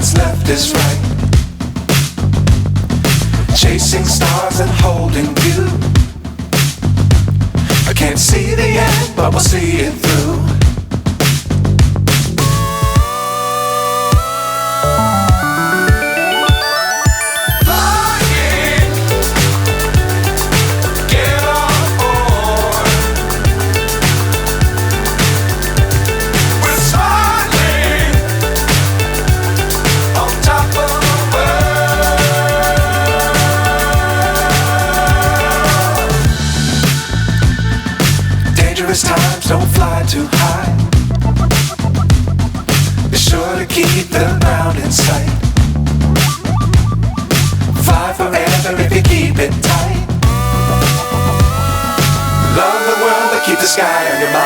what's left is right. Chasing stars and holding you. I can't see the end, but we'll see it through. Times don't fly too high. Be sure to keep the ground in sight. Fly forever if you keep it tight. Love the world, but keep the sky on your mind.